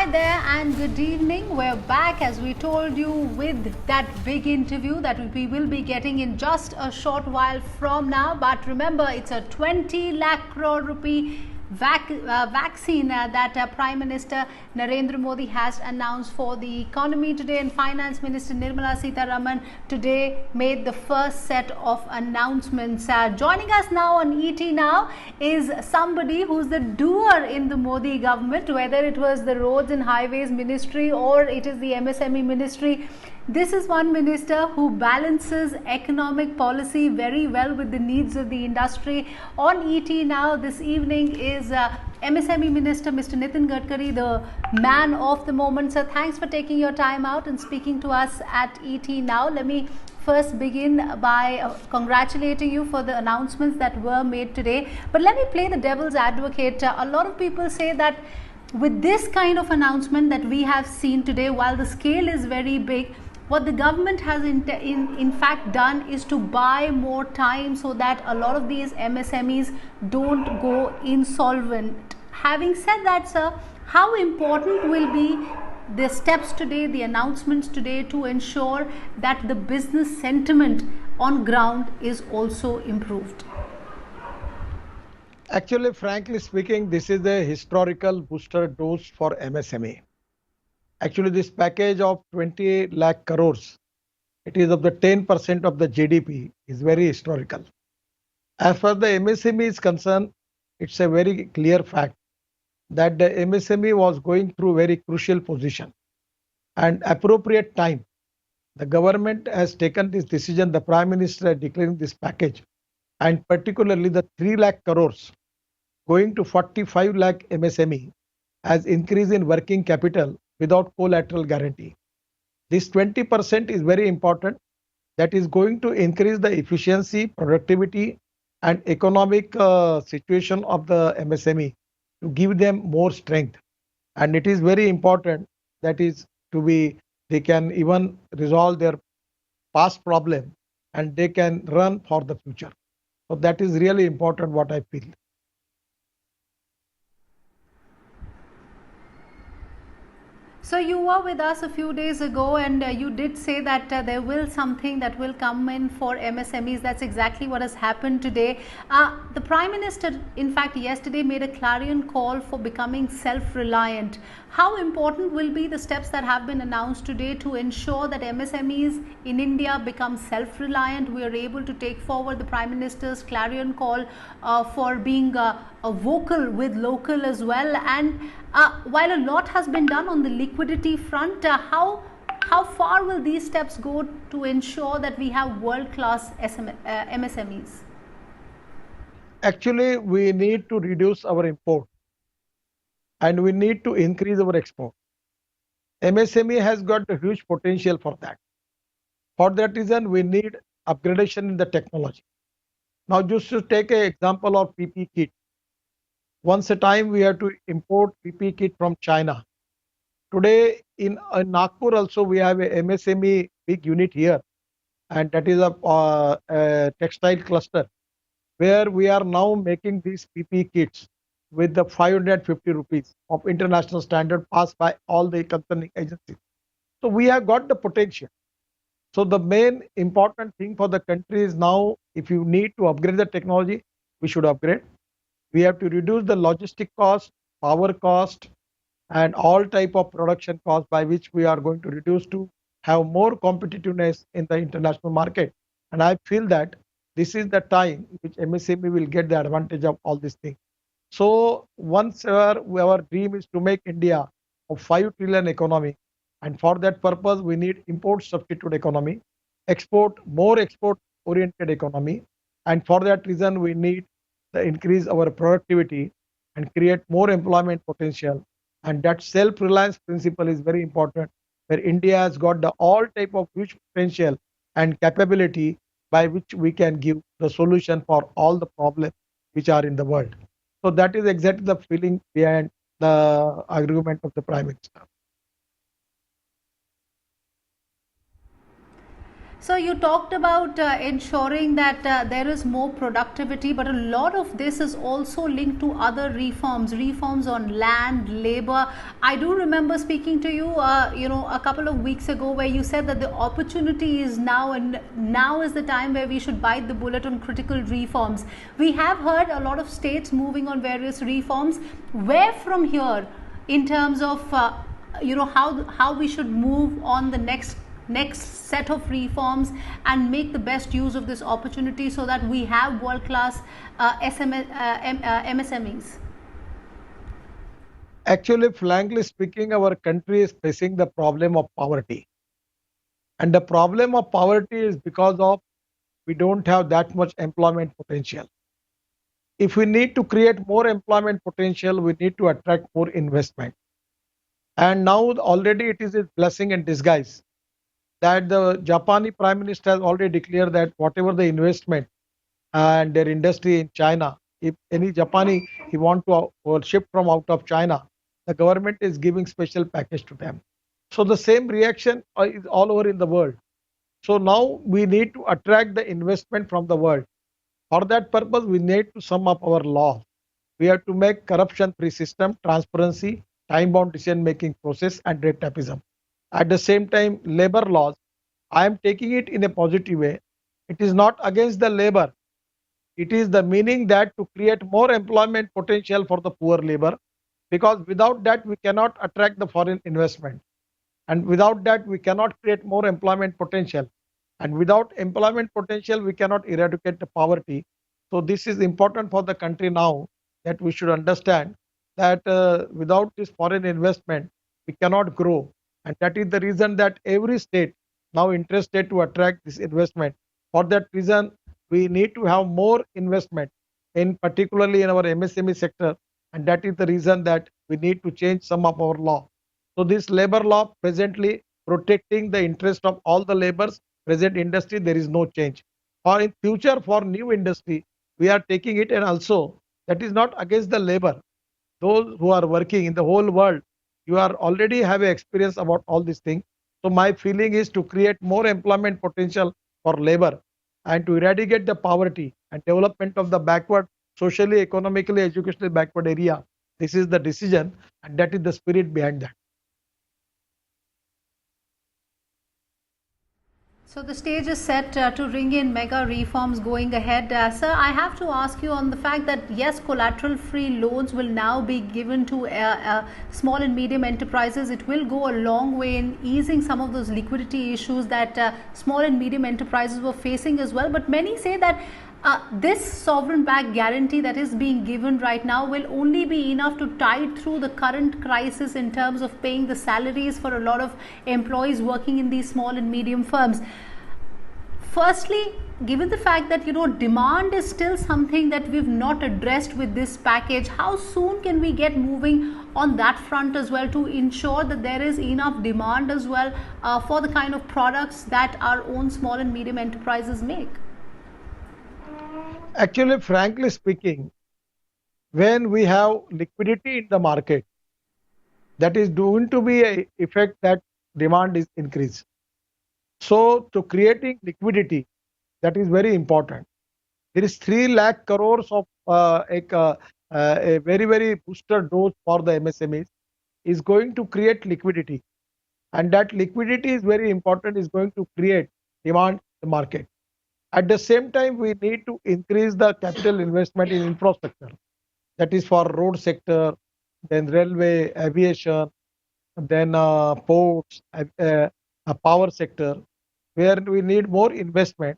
Hi there and good evening. We're back as we told you with that big interview that we will be getting in just a short while from now. But remember, it's a 20 lakh crore rupee vaccine that Prime Minister Narendra Modi has announced for the economy today, and Finance Minister Nirmala Sitharaman today made the first set of announcements. Joining us now on ET Now is somebody who's the doer in the Modi government, whether it was the Roads and Highways Ministry or it is the MSME Ministry. This is one minister who balances economic policy very well with the needs of the industry. On ET Now this evening is MSME Minister Mr. Nitin Gadkari, the man of the moment. Sir, thanks for taking your time out and speaking to us at ET Now. Let me first begin by congratulating you for the announcements that were made today. But let me play the devil's advocate. A lot of people say that with this kind of announcement that we have seen today, while the scale is very big, what the government has in fact done is to buy more time so that a lot of these MSMEs don't go insolvent. Having said that, sir, how important will be the steps today, the announcements today, to ensure that the business sentiment on ground is also improved? Actually, frankly speaking, this is a historical booster dose for MSME. Actually, this package of 20 lakh crores, it is of the 10% of the GDP, is very historical. As far as the MSME is concerned, it's a very clear fact that the MSME was going through very crucial position and appropriate time. The government has taken this decision, the Prime Minister declaring this package, and particularly the 3 lakh crores going to 45 lakh MSME as increase in working capital without collateral guarantee. This 20% is very important. That is going to increase the efficiency, productivity, and economic situation of the MSME to give them more strength. And it is very important that is to be, they can even resolve their past problem and they can run for the future. So that is really important, what I feel. So you were with us a few days ago and you did say that there will something that will come in for MSMEs. That's exactly what has happened today. The Prime Minister, in fact, yesterday made a clarion call for becoming self-reliant. How important will be the steps that have been announced today to ensure that MSMEs in India become self-reliant? We are able to take forward the Prime Minister's clarion call for being a vocal with local as well. And while a lot has been done on the liquidity front, how far will these steps go to ensure that we have world-class MSMEs? Actually, we need to reduce our import and we need to increase our export. MSME has got a huge potential for that. For that reason, we need upgradation in the technology. Now, just to take an example of PP kit. Once a time, we had to import PP kit from China. Today, in Nagpur also, we have a MSME big unit here, and that is a textile cluster, where we are now making these PP kits with the 550 rupees of international standard passed by all the concerning agencies. So we have got the potential. So the main important thing for the country is now, if you need to upgrade the technology, we should upgrade. We have to reduce the logistic cost, power cost, and all type of production cost by which we are going to reduce to have more competitiveness in the international market. And I feel that this is the time which MSME will get the advantage of all these things. So once our dream is to make India a 5 trillion economy, and for that purpose we need import substitute economy, more export oriented economy, and for that reason we need to increase our productivity and create more employment potential. And that self-reliance principle is very important, where India has got the all type of huge potential and capability by which we can give the solution for all the problems which are in the world. So that is exactly the feeling behind the argument of the Prime Minister. So you talked about ensuring that there is more productivity, but a lot of this is also linked to other reforms, reforms on land, labor. I do remember speaking to you, a couple of weeks ago, where you said that the opportunity is now, and now is the time where we should bite the bullet on critical reforms. We have heard a lot of states moving on various reforms. Where from here, in terms of how we should move on the next set of reforms and make the best use of this opportunity so that we have world class MSMEs? Actually, frankly speaking, our country is facing the problem of poverty. And the problem of poverty is because of we don't have that much employment potential. If we need to create more employment potential, we need to attract more investment. And now already it is a blessing in disguise that the Japanese Prime Minister has already declared that whatever the investment and their industry in China, if any Japanese he want to ship from out of China, the government is giving special package to them. So the same reaction is all over in the world. So now we need to attract the investment from the world. For that purpose, we need to sum up our law. We have to make corruption-free system, transparency, time-bound decision-making process, and red tapeism. At the same time, labor laws, I am taking it in a positive way. It is not against the labor. It is the meaning that to create more employment potential for the poor labor, because without that we cannot attract the foreign investment. And without that we cannot create more employment potential. And without employment potential, we cannot eradicate the poverty. So this is important for the country now that we should understand that without this foreign investment, we cannot grow. And that is the reason that every state now interested to attract this investment. For that reason, we need to have more investment in particularly in our MSME sector. And that is the reason that we need to change some of our law. So this labor law presently protecting the interest of all the laborers, present industry, there is no change. For in future, for new industry, we are taking it, and also that is not against the labor. Those who are working in the whole world, you are already have experience about all these things. So my feeling is to create more employment potential for labor and to eradicate the poverty and development of the backward, socially, economically, educationally backward area. This is the decision, and that is the spirit behind that. So the stage is set to ring in mega reforms going ahead. Sir, I have to ask you on the fact that yes, collateral-free loans will now be given to small and medium enterprises. It will go a long way in easing some of those liquidity issues that small and medium enterprises were facing as well. But many say that this sovereign backed guarantee that is being given right now will only be enough to tide through the current crisis in terms of paying the salaries for a lot of employees working in these small and medium firms. Firstly, given the fact that demand is still something that we've not addressed with this package, how soon can we get moving on that front as well to ensure that there is enough demand as well for the kind of products that our own small and medium enterprises make? Actually, frankly speaking, when we have liquidity in the market, that is going to be a effect that demand is increased. So to creating liquidity, that is very important. There is 3 lakh crores of a very, very booster dose for the MSMEs is going to create liquidity. And that liquidity is very important, is going to create demand in the market. At the same time, we need to increase the capital investment in infrastructure. That is for road sector, then railway, aviation, then ports, power sector, where we need more investment,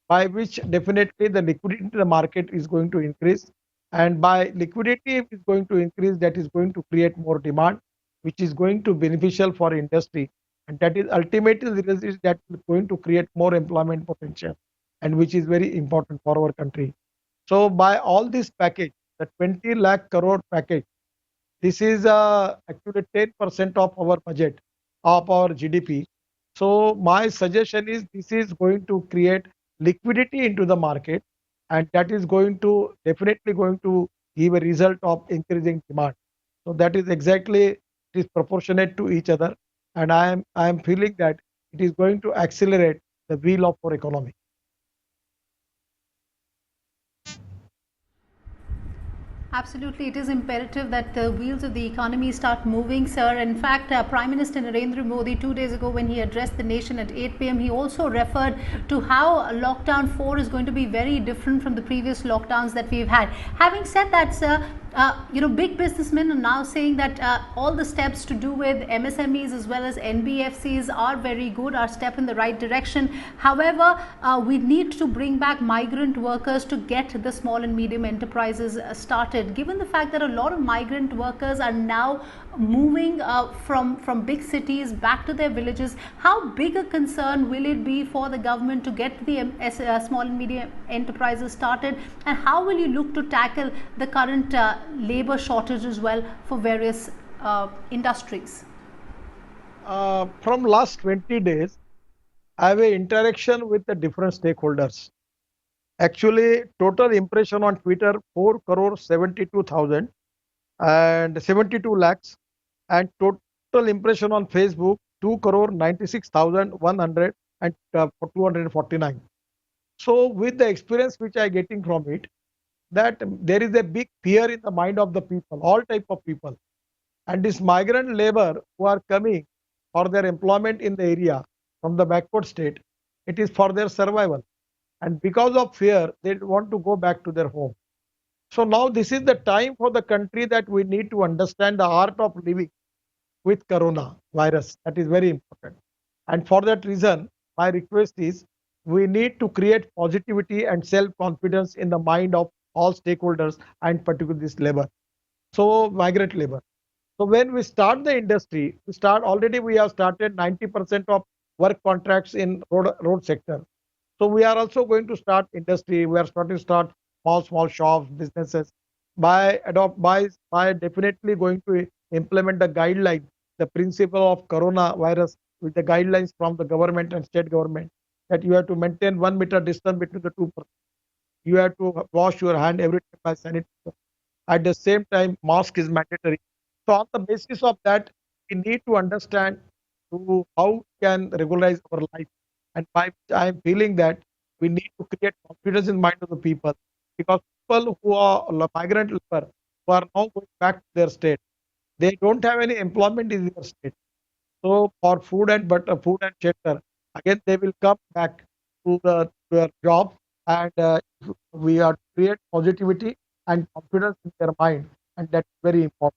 by which definitely the liquidity in the market is going to increase. And by liquidity is going to increase, that is going to create more demand, which is going to beneficial for industry. And that is ultimately the result is that is going to create more employment potential, and which is very important for our country. So by all this package, the 20 lakh crore package, this is actually 10% of our budget of our GDP. So my suggestion is this is going to create liquidity into the market, and that is going to definitely going to give a result of increasing demand. So that is exactly, it is proportionate to each other, and I am feeling that it is going to accelerate the wheel of our economy. Absolutely, it is imperative that the wheels of the economy start moving, sir. In fact, Prime Minister Narendra Modi, 2 days ago, when he addressed the nation at 8 p.m., he also referred to how lockdown 4 is going to be very different from the previous lockdowns that we've had. Having said that, sir, big businessmen are now saying that all the steps to do with MSMEs as well as NBFCs are very good, are step in the right direction. However, we need to bring back migrant workers to get the small and medium enterprises started. Given the fact that a lot of migrant workers are now moving from big cities back to their villages, how big a concern will it be for the government to get the small and medium enterprises started, and how will you look to tackle the current labor shortage as well for various industries? From last 20 days, I have an interaction with the different stakeholders. Actually, total impression on Twitter 4 crore 72,000 and 72 lakhs, and total impression on Facebook 2 crore 96,100 and 249. So, with the experience which I getting from it, that there is a big fear in the mind of the people, all type of people, and this migrant labor who are coming for their employment in the area from the backward state, it is for their survival, and because of fear they want to go back to their home. So now this is the time for the country that we need to understand the art of living with corona virus. That is very important, and for that reason my request is we need to create positivity and self confidence in the mind of all stakeholders, and particularly this labor, so migrant labor. So when we start the industry, we have started 90% of work contracts in road sector. So we are also going to start industry. We are starting to start small shops, businesses, by definitely going to implement the guideline, the principle of coronavirus with the guidelines from the government and state government, that you have to maintain 1 meter distance between the two persons. You have to wash your hand every time by sanitizer. At the same time, mask is mandatory. So on the basis of that, we need to understand how we can regularize our life. And I am feeling that we need to create confidence in mind of the people, because people who are migrant labor who are now going back to their state, they don't have any employment in their state. So for food and shelter, again they will come back to their job, and we are create positivity and confidence in their mind, and that's very important.